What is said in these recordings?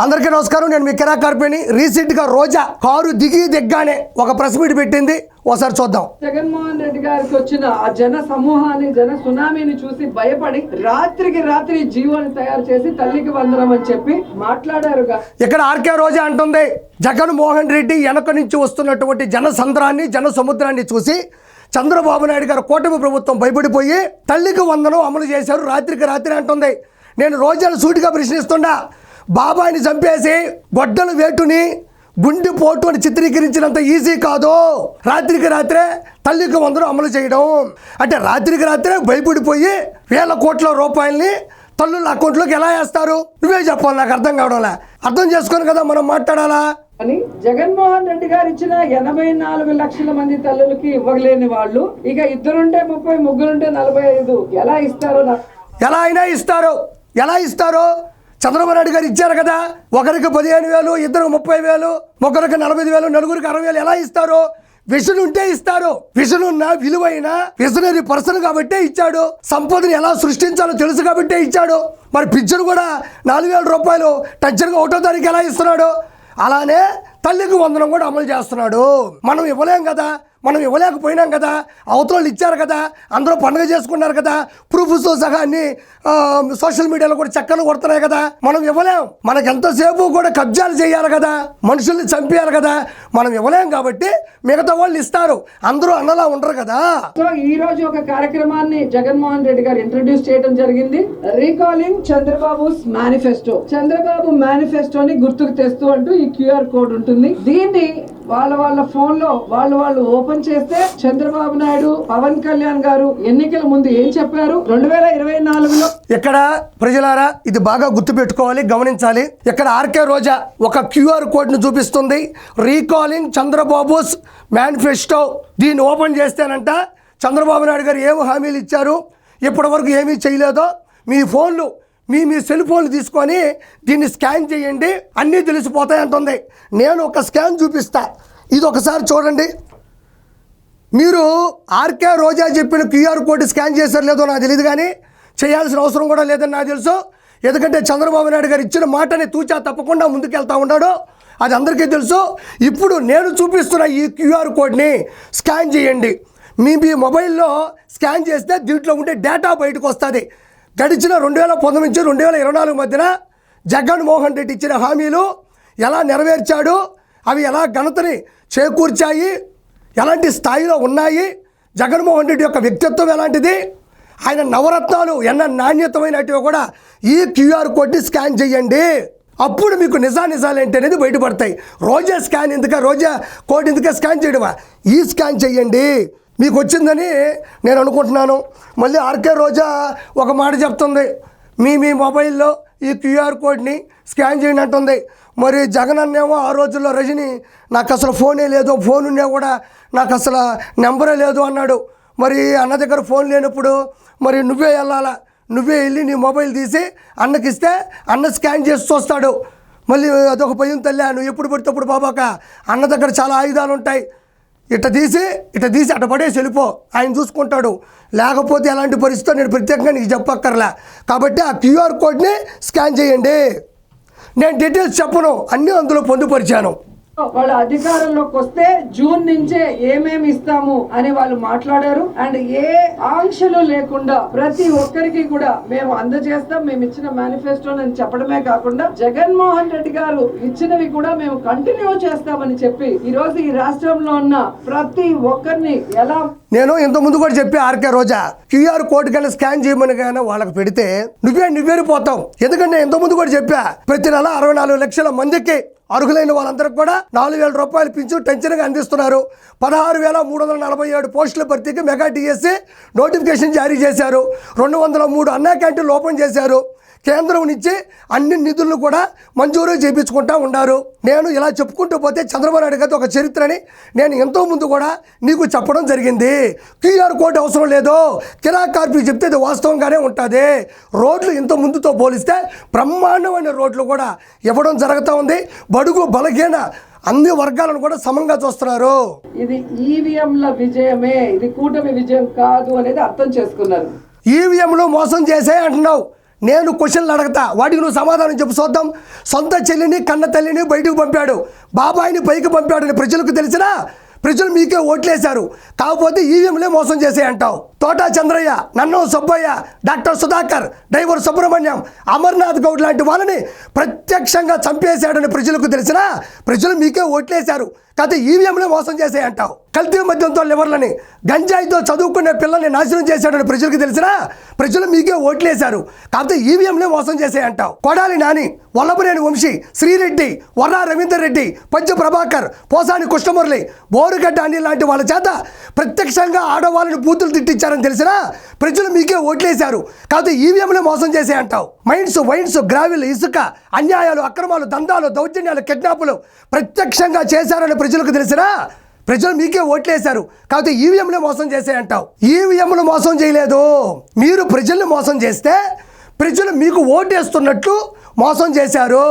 అందరికీ నమస్కారం. నేను మీ కిరా కార్పేని. రీసెంట్గా రోజా కారు దిగ్గానే ఒక ప్రెస్ మీట్ పెట్టింది. ఒకసారి చూద్దాం. జగన్మోహన్ రెడ్డి గారికి వచ్చిన ఆ జన సమూహాన్ని, జన సునామీని చూసి భయపడి రాత్రికి రాత్రి జీవోని తయారు చేసి తల్లికి వందనం అని చెప్పి మాట్లాడారుగా. ఇక్కడ ఆర్కే రోజా అంటుంది, జగన్మోహన్ రెడ్డి వెనక నుంచి వస్తున్నటువంటి జన సంద్రాన్ని, జన సముద్రాన్ని చూసి చంద్రబాబు నాయుడు గారు కూటమి ప్రభుత్వం భయపడిపోయి తల్లికి వందనం అమలు చేశారు రాత్రికి రాత్రి అంటుంది. నేను రోజాను సూటిగా ప్రశ్నిస్తున్నా, బాబాయిని చంపేసి గొడ్డల వేటుని గుండె పోటు అని చిత్రీకరించినంత ఈజీ కాదు రాత్రికి రాత్రే తల్లికి వందనం అమలు చేయడం. అంటే రాత్రికి రాత్రే భయపడిపోయి వేల కోట్ల రూపాయల్ని తల్లుల అకౌంట్లోకి ఎలా వేస్తారు? నువ్వే చెప్పాలి, నాకు అర్థం కావడంలా. అర్థం చేసుకొని కదా మనం మాట్లాడాలా అని. జగన్మోహన్ రెడ్డి గారు ఇచ్చిన 84 లక్షల మంది తల్లులకి ఇవ్వలేని వాళ్ళు ఇక ఇద్దరుంటే 30, ముగ్గురుంటే 45 ఎలా ఇస్తారో ఎలా అయినా ఇస్తారు. ఎలా ఇస్తారో చంద్రబాబు నాయుడు గారు ఇచ్చారు కదా. ఒకరికి 15,000, ఇద్దరికి 30,000, ముగ్గురికి 40,000, నలుగురికి 60,000 ఎలా ఇస్తారు? విషన్ ఉంటే ఇస్తారు. విషన్ ఉన్న విలువైన విజనరీ పర్సన్ కాబట్టే ఇచ్చాడు. సంపదని ఎలా సృష్టించాలో తెలుసు కాబట్టే ఇచ్చాడు. మరి పిక్చర్ కూడా 4,000 రూపాయలు టచ్చర్గా 1వ తారీఖు ఎలా ఇస్తున్నాడు? అలానే తల్లికి వందనం కూడా అమలు చేస్తున్నాడు. మనం ఇవ్వలేం కదా, మనం ఇవ్వలేకపోయినాం కదా, అవతల ఇచ్చారు కదా, అందరూ పండుగ చేసుకున్నారు కదా, ప్రూఫ్స్తో సహా అన్ని సోషల్ మీడియాలో కూడా చక్కలు కొడుతున్నాయి కదా. మనం ఇవ్వలేం. మనకు ఎంతసేపు కూడా కబ్జాలు చేయాలి కదా, మనుషుల్ని చంపేయాలి కదా. మనం ఇవ్వలేం కాబట్టి మిగతా వాళ్ళు ఇస్తారు. అందరూ అన్నలా ఉండరు కదా. సో ఈ రోజు ఒక కార్యక్రమాన్ని జగన్మోహన్ రెడ్డి గారు ఇంట్రడ్యూస్ చేయడం జరిగింది. Recalling Chandrababu manifesto. చంద్రబాబు మేనిఫెస్టోని గుర్తుకు తెస్తూ అంటూ ఈ క్యూఆర్ కోడ్ ఉంటుంది. దీన్ని వాళ్ళ ఫోన్ లో వాళ్ళు ఓపెన్ చేస్తే చంద్రబాబు నాయుడు, పవన్ కళ్యాణ్ గారు ఎన్నికల ముందు ఏం చెప్పారు 2024లో. ఇక్కడ ప్రజలారా ఇది బాగా గుర్తుపెట్టుకోవాలి, గమనించాలి. ఇక్కడ ఆర్కే రోజా ఒక క్యూఆర్ కోడ్ ను చూపిస్తుంది. Recalling Chandrababu's manifesto. దీన్ని ఓపెన్ చేస్తేనంట చంద్రబాబు నాయుడు గారు ఏమి హామీలు ఇచ్చారు, ఇప్పటి వరకు ఏమీ చేయలేదో మీ ఫోన్లు మీ సెల్ ఫోన్లు తీసుకొని దీన్ని స్కాన్ చేయండి, అన్నీ తెలిసిపోతాయి అంటుంది. నేను ఒక స్కాన్ చూపిస్తా, ఇది ఒకసారి చూడండి. మీరు ఆర్కే రోజా చెప్పిన క్యూఆర్ కోడ్ స్కాన్ చేశారు లేదో నాకు తెలియదు, కానీ చేయాల్సిన అవసరం కూడా లేదని నాకు తెలుసు. ఎందుకంటే చంద్రబాబు నాయుడు గారు ఇచ్చిన మాటని తూచా తప్పకుండా ముందుకెళ్తా ఉన్నాడు, అది అందరికీ తెలుసు. ఇప్పుడు నేను చూపిస్తున్న ఈ క్యూఆర్ కోడ్ని స్కాన్ చేయండి. మీ మొబైల్లో స్కాన్ చేస్తే దీంట్లో ఉండే డేటా బయటకు వస్తుంది. గడిచిన 2019 నుంచి 2024 మధ్యన జగన్మోహన్ రెడ్డి ఇచ్చిన హామీలు ఎలా నెరవేర్చాడు, అవి ఎలా ఘనతని చేకూర్చాయి, ఎలాంటి స్థాయిలో ఉన్నాయి, జగన్మోహన్ రెడ్డి యొక్క వ్యక్తిత్వం ఎలాంటిది, ఆయన నవరత్నాలు ఎన్న నాణ్యతమైనటివి కూడా ఈ క్యూఆర్ కోడ్ని స్కాన్ చేయండి. అప్పుడు మీకు నిజాలు ఏంటి అనేది బయటపడతాయి. రోజా స్కాన్ ఎందుక, రోజా కోడ్ ఎందుక స్కాన్ చేయడమా? ఈ స్కాన్ చేయండి, మీకు వచ్చిందని నేను అనుకుంటున్నాను. మళ్ళీ ఆర్కే రోజా ఒక మాట చెప్తుంది, మీ మొబైల్లో ఈ క్యూఆర్ కోడ్ని స్కాన్ చేయండి అంటుంది. మరి జగన్ అన్నేమో ఆ రోజుల్లో రజని నాకు అసలు ఫోనే లేదు, ఫోన్ ఉన్నా కూడా నాకు అసలు నెంబరే లేదు అన్నాడు. మరి అన్న దగ్గర ఫోన్ లేనప్పుడు మరి నువ్వే వెళ్ళాలా, నువ్వే వెళ్ళి నీ మొబైల్ తీసి అన్నకిస్తే అన్న స్కాన్ చేసి చూస్తాడు. మళ్ళీ అదొక భయం తల్లి, నువ్వు ఎప్పుడు పడితే బాబాక అన్న దగ్గర చాలా ఆయుధాలు ఉంటాయి, ఇట్ట తీసి అట్ట పడేసి వెళ్ళిపో, ఆయన చూసుకుంటాడు. లేకపోతే ఎలాంటి పరిస్థితితో నేను ప్రత్యేకంగా నీకు చెప్పక్కర్లే. కాబట్టి ఆ క్యూఆర్ కోడ్ని స్కాన్ చేయండి. నేను డీటెయిల్స్ చెప్పను, అన్నీ అందులో పొందుపరిచాను. వాళ్ళ అధికారంలోకి వస్తే జూన్ నుంచే ఏమేమి ఇస్తాము అని వాళ్ళు మాట్లాడారు. అండ్ ఏ ఆంక్షలు లేకుండా ప్రతి ఒక్కరికి కూడా మేము అందజేస్తాం, మేము ఇచ్చిన మేనిఫెస్టో అని చెప్పడమే కాకుండా జగన్మోహన్ రెడ్డి గారు ఇచ్చినవి కూడా మేము కంటిన్యూ చేస్తామని చెప్పి ఈ రోజు ఈ రాష్ట్రంలో ఉన్న ప్రతి ఒక్కరిని ఎలా. నేను ఇంతకుముందు కూడా చెప్పి ఆర్కే రోజా క్యూఆర్ కోడ్ కానీ స్కాన్ చేయమని కానీ వాళ్ళకి పెడితే నువ్వేరిపోతావు. ఎందుకంటే ఇంతకుముందు కూడా చెప్పా, ప్రతి నెల 64 లక్షల మందికి అర్హులైన వాళ్ళందరికీ కూడా 4,000 రూపాయలు పింఛను టెన్షన్గా అందిస్తున్నారు. 16,347 పోస్టుల భర్తీకి మెగా డిఎస్సి నోటిఫికేషన్ జారీ చేశారు. 203 అన్నా క్యాంటీన్లు ఓపెన్ చేశారు. కేంద్రం నుంచి అన్ని నిధులను కూడా మంజూరు చేయించుకుంటూ ఉన్నారు. నేను ఇలా చెప్పుకుంటూ పోతే చంద్రబాబు నాయుడు గారి ఒక చరిత్రని నేను ఎంతో ముందు కూడా నీకు చెప్పడం జరిగింది. క్యూఆర్ కోడ్ అవసరం లేదు, కిరా కార్పీ చెప్తే ఇది వాస్తవంగానే ఉంటుంది. రోడ్లు ఇంత ముందుతో పోలిస్తే బ్రహ్మాండమైన రోడ్లు కూడా ఇవ్వడం జరుగుతూ ఉంది. బడుగు బలహీన అన్ని వర్గాలను కూడా సమంగా చూస్తున్నారు. ఇది ఈవీఎంల విజయమే, ఇది కూటమి విజయం కాదు అనేది అర్థం చేసుకున్నారు. ఈవీఎంలు మోసం చేసే అంటున్నావు. నేను క్వశ్చన్లు అడగతా, వాటికి నువ్వు సమాధానం చెప్పు చూద్దాం. సొంత చెల్లిని కన్న తల్లిని బయటకు పంపాడు, బాబాయిని పైకి పంపాడని ప్రజలకు తెలిసినా ప్రజలు మీకే ఓట్లేశారు. కాకపోతే ఈవీఎంలే మోసం చేసే అంటావు. తోటా చంద్రయ్య, నన్ను సుబ్బయ్య, డాక్టర్ సుధాకర్, డ్రైవర్ సుబ్రహ్మణ్యం, అమర్నాథ్ గౌడ్ లాంటి వాళ్ళని ప్రత్యక్షంగా చంపేశాడని ప్రజలకు తెలిసినా ప్రజలు మీకే ఓట్లేశారు. కాకపోతే ఈవీఎంలే మోసం చేసే అంటావు. కల్తీ మద్యంతో లివర్లని, గంజాయితో చదువుకునే పిల్లల్ని నాశనం చేశాడని ప్రజలకు తెలిసినా ప్రజలు మీకే ఓట్లేశారు. కాకపోతే ఈవీఎంలే మోసం చేసే అంటావు. కొడాలి నాని, వల్లభనేని వంశీ, శ్రీరెడ్డి, వర్రా రవీందర్ రెడ్డి, పంచ ప్రభాకర్, పోసాని కృష్ణమురళి, బోరుగడ్డ అని లాంటి వాళ్ళ చేత ప్రత్యక్షంగా ఆడవాళ్ళని బూతులు తిట్టించారని తెలిసినా ప్రజలు మీకే ఓట్లేశారు. కాకపోతే ఈవీఎంలే మోసం చేసే అంటావు. మైన్స్, వైన్స్, గ్రావిల్, ఇసుక, అన్యాయాలు, అక్రమాలు, దందాలు, దౌర్జన్యాలు, కిడ్నాపులు ప్రత్యక్షంగా చేశారని ప్రజలకు తెలిసినా ప్రజలు మీకే ఓట్లేశారు. కాకపోతే ఈవీఎంలే మోసం చేసే అంటావు. ఈవీఎంలు మోసం చేయలేదు, మీరు ప్రజల్ని మోసం చేస్తే ప్రజలు మీకు ఓటేస్తున్నట్లు మోసం చేశారు.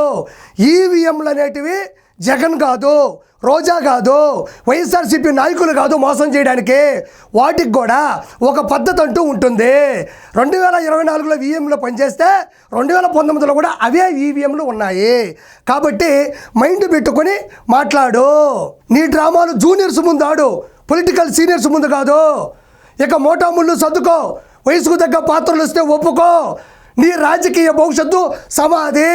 ఈవీఎంలు అనేటివి జగన్ కాదు, రోజా కాదు, వైఎస్ఆర్సీపీ నాయకులు కాదు మోసం చేయడానికి. వాటికి కూడా ఒక పద్ధతి అంటూ ఉంటుంది. 2024లో ఈవీఎంలో పనిచేస్తే 2019లో కూడా అవే ఈవీఎంలు ఉన్నాయి. కాబట్టి మైండ్ పెట్టుకొని మాట్లాడు. నీ డ్రామాలు జూనియర్స్ ముందు ఆడు, పొలిటికల్ సీనియర్స్ ముందు కాదు. ఇక మోటాముళ్ళు సర్దుకో, వయసుకు తగ్గ పాత్రలు వస్తే ఒప్పుకో. నీ రాజకీయ భవిష్యత్తు సమాధి,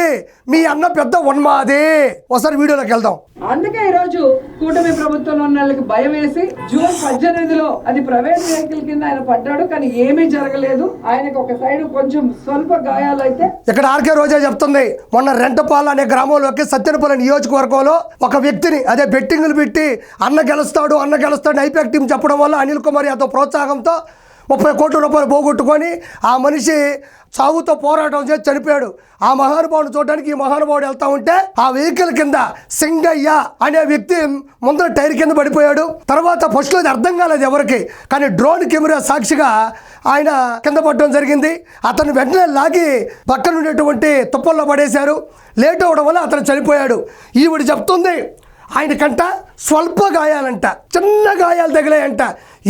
మీ అన్న పెద్ద ఉన్మాది. ఒకసారి వీడియోలోకి వెళ్దాం. అందుకే ఈరోజు కూటమి ప్రభుత్వంలో ఉన్న వాళ్ళకి భయం వేసి జూన్ 18లో అది ప్రైవేట్ వెహికల్ కింద ఆయన పడ్డాడు, కానీ ఏమీ జరగలేదు. ఆయనకు ఒక సైడ్ కొంచెం స్వల్ప గాయాలు అయితే. ఇక్కడ ఆర్కే రోజా చెప్తుంది, మొన్న రెంటపాల అనే గ్రామంలోకి సత్యనపల్లి నియోజకవర్గంలో ఒక వ్యక్తిని అదే బెట్టింగులు పెట్టి అన్న గెలుస్తాడు ఐపాక్ టీం చెప్పడం వల్ల అనిల్ కుమార్ యాదవ్ ప్రోత్సాహంతో 30 కోట్ల రూపాయలు పోగొట్టుకొని ఆ మనిషి సాగుతో పోరాటం చేసి చనిపోయాడు. ఆ మహానుభావుడు చూడడానికి ఈ మహానుభావుడు వెళ్తా ఉంటే ఆ వెహికల్ కింద సింగయ్య అనే వ్యక్తి ముందర టైర్ కింద పడిపోయాడు. తర్వాత ఫస్ట్లో అది అర్థం కాలేదు ఎవరికి, కానీ డ్రోన్ కెమెరా సాక్షిగా ఆయన కింద పడడం జరిగింది. అతను వెంటనే లాగి పక్కన ఉండేటువంటి తుప్పల్లో పడేశారు. లేట్ అవ్వడం వల్ల అతను చనిపోయాడు. ఈవిడ చెప్తుంది ఆయనకంట స్వల్ప గాయాలంట, చిన్న గాయాలు తగిలాయంట.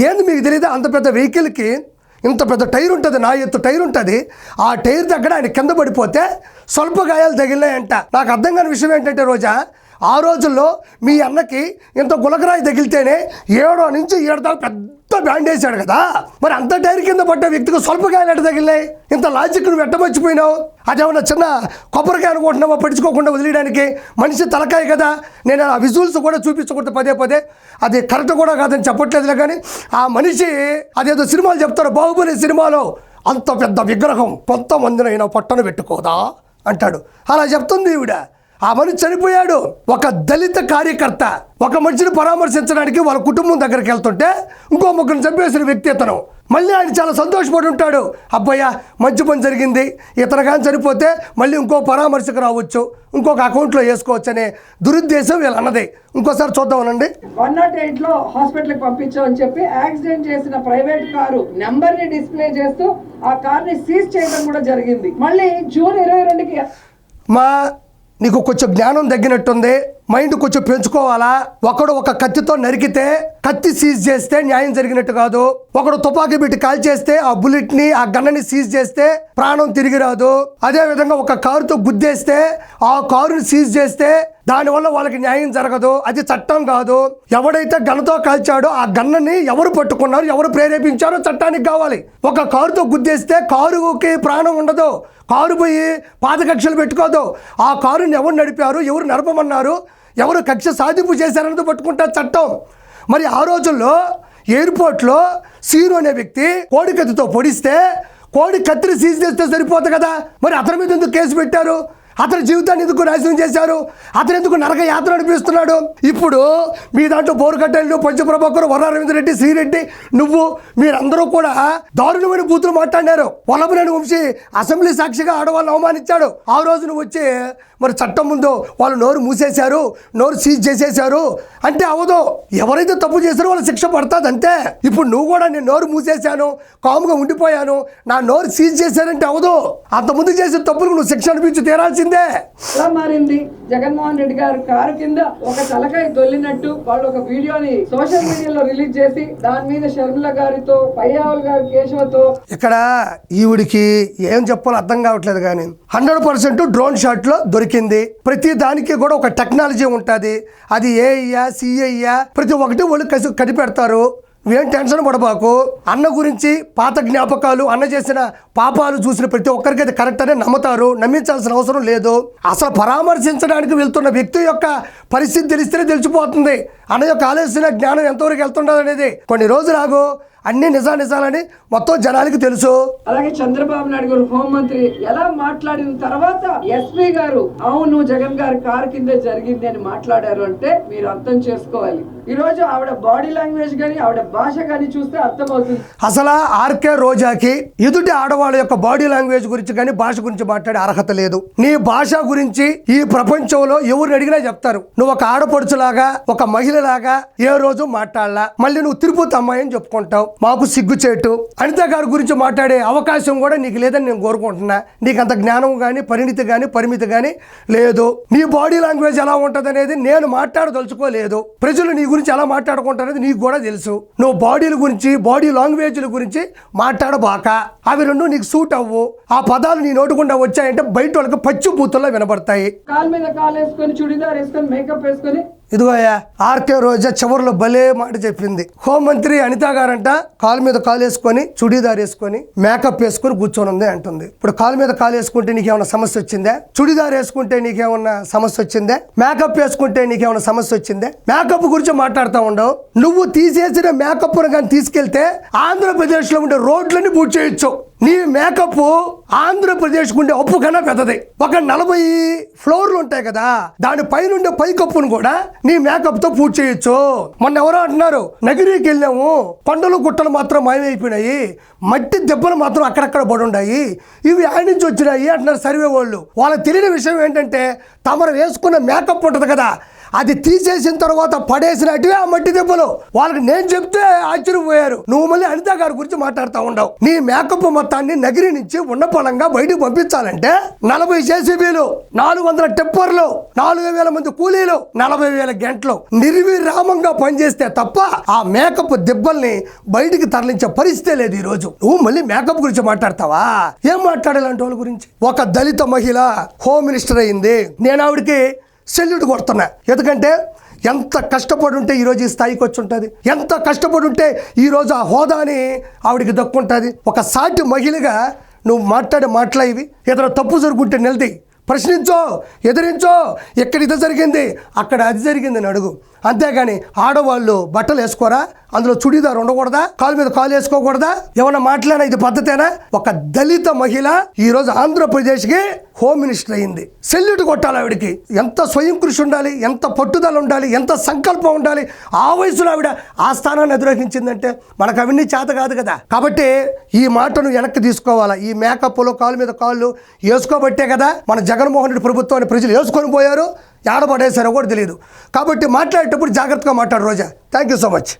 ఏంది మీకు తెలియదు? అంత పెద్ద వెహికల్కి ఇంత పెద్ద టైర్ ఉంటుంది, నా ఎత్తు టైర్ ఉంటుంది. ఆ టైర్ దగ్గర ఆయన కింద పడిపోతే స్వల్ప గాయాలు తగిలినాయంట. నాకు అర్థం కాని విషయం ఏంటంటే రోజా, ఆ రోజుల్లో మీ అన్నకి ఇంత గులకరాయి తగిలితేనే 7 నుంచి 7 దాకా పెద్ద బ్యాండ్ వేసాడు కదా. మరి అంత టైర్ కింద పడ్డ వ్యక్తికి స్వల్ప గాయాలు ఎట్ట తగిలినాయి? ఇంత లాజిక్ నువ్వు ఎట్టమర్చిపోయినావు? అదేమన్నా చిన్న కొబ్బరికాయ అనుకుంటున్నావా పడుచుకోకుండా వదిలేయడానికి? మనిషి తలకాయ కదా. నేను ఆ విజువల్స్ కూడా చూపించకూడదు పదే, అది కరెక్ట్ కూడా కాదని చెప్పట్లేదులే. కానీ ఆ మనిషి అదేదో సినిమాలు చెప్తారు, బాహుబలి సినిమాలో అంత పెద్ద విగ్రహం కొంతమందినైనా పట్టను పెట్టుకోదా అంటాడు. అలా చెప్తుంది ఈవిడ. ఆ మనిషి చనిపోయాడు. ఒక దళిత కార్యకర్త ఒక మనిషిని పరామర్శించడానికి వాళ్ళ కుటుంబం దగ్గరికి వెళ్తుంటే ఇంకో ముగ్గురిని చంపేసిన వ్యక్తి ఇతను. మళ్ళీ ఆయన చాలా సంతోషపడి ఉంటాడు, అబ్బయ్య మంచి పని జరిగింది, ఇతను కానీ చనిపోతే మళ్ళీ ఇంకో పరామర్శకు రావచ్చు, ఇంకొక అకౌంట్లో వేసుకోవచ్చు అనే దురుద్దేశం వీళ్ళు అన్నది. ఇంకోసారి చూద్దామనండి. 108లో హాస్పిటల్కి పంపించామని చెప్పి యాక్సిడెంట్ చేసిన ప్రైవేట్ కారు నెంబర్ ని డిస్ప్లే చేస్తూ ఆ కార్ ని సీజ్ చేయడం కూడా జరిగింది. మళ్ళీ జూన్ 22కి నీకు కొంచెం జ్ఞానం తగ్గినట్టుంది, మైండ్ కొంచెం పెంచుకోవాలా. ఒకడు ఒక కత్తితో నరికితే కత్తి సీజ్ చేస్తే న్యాయం జరిగినట్టు కాదు. ఒకడు తుపాకీ పెట్టి కాల్ చేస్తే ఆ బుల్లెట్ ని ఆ గన్నని సీజ్ చేస్తే ప్రాణం తిరిగి రాదు. అదే విధంగా ఒక కారుతో గుద్దేస్తే ఆ కారుని సీజ్ చేస్తే దానివల్ల వాళ్ళకి న్యాయం జరగదు. అది చట్టం కాదు. ఎవడైతే గన్నతో కాల్చాడో ఆ గన్నని ఎవరు పట్టుకున్నారు, ఎవరు ప్రేరేపించారో చట్టానికి కావాలి. ఒక కారుతో గుద్దేస్తే కారుకి ప్రాణం ఉండదు. కారు పోయి పాదకక్షలు పెట్టుకోదు. ఆ కారుని ఎవరు నడిపారు, ఎవరు నడపమన్నారు, ఎవరు కక్ష సాధింపు చేశారన్నది పట్టుకుంటారు చట్టం. మరి ఆ రోజుల్లో ఎయిర్పోర్ట్లో సీను అనే వ్యక్తి కోడి కత్తితో పొడిస్తే కోడి కత్తిని సీజ్ చేస్తే సరిపోతుంది కదా. మరి అతని మీద ఎందుకు కేసు పెట్టారు? అతని జీవితాన్ని ఎందుకు నాశనం చేశారు? అతను ఎందుకు నరక యాత్ర నడిపిస్తున్నాడు? ఇప్పుడు మీ దాంట్లో బోరుగడ్డలు, పంచప్రభాకర్, వర్రా రవీందర్ రెడ్డి, శ్రీరెడ్డి, మీరందరూ కూడా దారుణమైన బూతులు మాట్లాడారు. వల్లభనేని వంశీ అసెంబ్లీ సాక్షిగా ఆడవాళ్ళని అవమానించాడు. ఆ రోజు నువ్వు వచ్చి మరి చట్టం ముందు వాళ్ళు నోరు మూసేశారు, నోరు సీజ్ చేసేశారు అంటే అవదు. ఎవరైతే తప్పు చేశారో వాళ్ళు శిక్ష పడుతుంది అంతే. ఇప్పుడు నువ్వు కూడా నేను నోరు మూసేశాను, కాముగా ఉండిపోయాను, నా నోరు సీజ్ చేశారంటే అవదు. అంతకుముందు చేసిన తప్పులకు నువ్వు శిక్ష అనిపించి తీరాల్సిందే. ఎలా మారింది? జగన్మోహన్ రెడ్డి గారు కారు కింద ఒక తలకాయ దొల్లినట్టు వాళ్ళు ఒక వీడియోని సోషల్ మీడియాలో రిలీజ్ చేసి దాని మీద షర్మిల గారితో, పయ్యావుల్ గారి కేశవతో. ఇక్కడ ఈవిడికి ఏం చెప్పాలో అర్థం కావట్లేదు. కానీ 100% డ్రోన్ షాట్ లో దొరికింది. ప్రతి దానికి కూడా ఒక టెక్నాలజీ ఉంటుంది. అది ఏఐయా సిఐయా ప్రతి ఒక్కటి వాళ్ళు కనిపెడతారు. నువ్వేం టెన్షన్ పడబాకు. అన్న గురించి పాత జ్ఞాపకాలు, అన్న చేసిన పాపాలు చూసిన ప్రతి ఒక్కరికి అది కరెక్ట్ అనే నమ్ముతారు. నమ్మించాల్సిన అవసరం లేదు. అసలు పరామర్శించడానికి వెళ్తున్న వ్యక్తి యొక్క పరిస్థితి తెలిస్తేనే తెలిసిపోతుంది అన్న యొక్క ఆలోచన జ్ఞానం ఎంతవరకు వెళ్తుండదు అనేది. కొన్ని రోజులు ఆగు, అన్ని నిజాలని మొత్తం జనానికి తెలుసు. అలాగే చంద్రబాబు నాయుడు గారు హోంమంత్రి ఎలా మాట్లాడిన తర్వాత ఎస్పీ గారు అవును జగన్ గారి కారు కిందే జరిగింది అని మాట్లాడారు అంటే మీరు అర్థం చేసుకోవాలి. ఈ రోజు ఆవిడ బాడీ లాంగ్వేజ్ కానీ ఆవిడ భాష కానీ చూస్తే అర్థమవుతుంది. అసలు ఆర్కే రోజాకి ఎదుటి ఆడవాళ్ళ యొక్క బాడీ లాంగ్వేజ్ గురించి కానీ భాష గురించి మాట్లాడే అర్హత లేదు. నీ భాష గురించి ఈ ప్రపంచంలో ఎవరిని అడిగినా చెప్తారు. నువ్వు ఒక ఆడపడుచులాగా, ఒక మహిళలాగా ఏ రోజు మాట్లాడలా. మళ్ళీ నువ్వు తిరుపతి అమ్మాయి అని చెప్పుకుంటావు. మాకు సిగ్గుచేటు. అనిత గారి గురించి మాట్లాడే అవకాశం కూడా నీకు లేదని నేను కోరుకుంటున్నా. నీకు అంత జ్ఞానం కానీ, పరిణితి కానీ, పరిమితి కానీ లేదు. నీ బాడీ లాంగ్వేజ్ ఎలా ఉంటుంది అనేది నేను మాట్లాడదలుచుకోలేదు. ప్రజలు నీ గురించి ఎలా మాట్లాడుకుంటారనేది నీకు కూడా తెలుసు. నువ్వు బాడీల గురించి, బాడీ లాంగ్వేజ్ల గురించి మాట్లాడబాక. అవి రెండు నీకు సూట్ అవ్వు. ఆ పదాలు నీ నోటుకుండా వచ్చాయంటే బయట వాళ్ళకి పచ్చి బూతుల్లో వినబడతాయి. కాలు మీద కాలు వేసుకొని, చుడిదార్ వేసుకొని, మేకప్ వేసుకొని. ఇదిగోయా ఆర్కే రోజా చివరిలో భలే మాట చెప్పింది. హోంమంత్రి అనిత గారంట కాలు మీద కాలు వేసుకొని, చుడీదార్ వేసుకొని, మేకప్ వేసుకొని కూర్చొని ఉంది అంటుంది. ఇప్పుడు కాలు మీద కాలు వేసుకుంటే నీకేమన్నా సమస్య వచ్చిందా? చుడీదార్ వేసుకుంటే నీకేమన్నా సమస్య వచ్చిందా? మేకప్ వేసుకుంటే నీకేమన్నా సమస్య వచ్చిందా? మేకప్ గురించి మాట్లాడుతూ ఉండవు. నువ్వు తీసేసిన మేకప్ కానీ తీసుకెళ్తే ఆంధ్రప్రదేశ్ లో ఉండే రోడ్లన్నీ పూర్తి చేయొచ్చు. నీ మేకప్ ఆంధ్రప్రదేశ్ ఉండే అప్పు కన్నా పెద్దది. ఒక 40 ఫ్లోర్లు ఉంటాయి కదా, దాని పైన ఉండే పైకప్పును కూడా నీ మేకప్ తో పూర్తి చేయొచ్చు. మొన్న ఎవరో అంటున్నారు నగిరికి వెళ్ళాము, కొండలు గుట్టలు మాత్రం మాయమైపోయినాయి, మట్టి దెబ్బలు మాత్రం అక్కడక్కడ పడి ఉన్నాయి, ఇవి ఆడి నుంచి వచ్చినాయి అంటున్నారు సర్వే వాళ్ళు. వాళ్ళకి తెలియని విషయం ఏంటంటే తమరు వేసుకున్న మేకప్ ఉంటుంది కదా, అది తీసేసిన తర్వాత పడేసినట్టుగా ఆ మట్టి దెబ్బలు. వాళ్ళకి నేను చెప్తే ఆశ్చర్యపోయారు. నువ్వు మళ్ళీ అనిత గారి గురించి మాట్లాడుతూ ఉండవు. నీ మేకప్ మొత్తాన్ని నగిరి నుంచి ఉన్న పొలంగా బయటకు పంపించాలంటే 40 జేసీబీలు, 400 టిప్పర్లు, 4000 మంది కూలీలు, 40,000 గంటలు నిర్విరామంగా పనిచేస్తే తప్ప ఆ మేకప్ దెబ్బల్ని బయటికి తరలించే పరిస్థితే లేదు ఈ రోజు. నువ్వు మళ్ళీ మేకప్ గురించి మాట్లాడతావా? ఏం మాట్లాడాలంటే వాళ్ళ గురించి? ఒక దళిత మహిళ హోమ్ మినిస్టర్ అయింది. నేను ఆవిడకి సెల్యూట్ కొడుతున్నా. ఎందుకంటే ఎంత కష్టపడి ఉంటే ఈరోజు ఈ స్థాయికి వచ్చి ఉంటుంది, ఎంత కష్టపడి ఉంటే ఈరోజు ఆ హోదాని ఆవిడికి దక్కుంటుంది. ఒక సాటి మహిళగా నువ్వు మాట్లాడే మాటలు ఇవి. ఏదైనా తప్పు జరుగుంటే నిలది, ప్రశ్నించో, ఎదిరించో. ఎక్కడ ఇది జరిగింది, అక్కడ అది జరిగిందని అడుగు. అంతేగాని ఆడవాళ్ళు బట్టలు వేసుకోరా, అందులో చుడీదార్ ఉండకూడదా, కాలు మీద కాలు వేసుకోకూడదా, ఏమన్నా మాట్లాడినా ఇది పద్ధతేనా? ఒక దళిత మహిళ ఈరోజు ఆంధ్రప్రదేశ్కి హోమ్ మినిస్టర్ అయింది. సెల్యూట్ కొట్టాలి ఆవిడకి. ఎంత స్వయం కృషి ఉండాలి, ఎంత పట్టుదల ఉండాలి, ఎంత సంకల్పం ఉండాలి. ఆ వయసులో ఆవిడ ఆ స్థానాన్ని అధిరోహించిందంటే మనకు అవన్నీ చేత కాదు కదా. కాబట్టి ఈ మాటను వెనక్కి తీసుకోవాలా. ఈ మేకప్లో కాలు మీద కాళ్ళు వేసుకోబట్టే కదా మన జగన్మోహన్ రెడ్డి ప్రభుత్వాన్ని ప్రజలు వేసుకొని పోయారు. ఏడబడేశారో కూడా తెలియదు. కాబట్టి మాట్లాడేటప్పుడు జాగ్రత్తగా మాట్లాడు Roja. Thank you so much.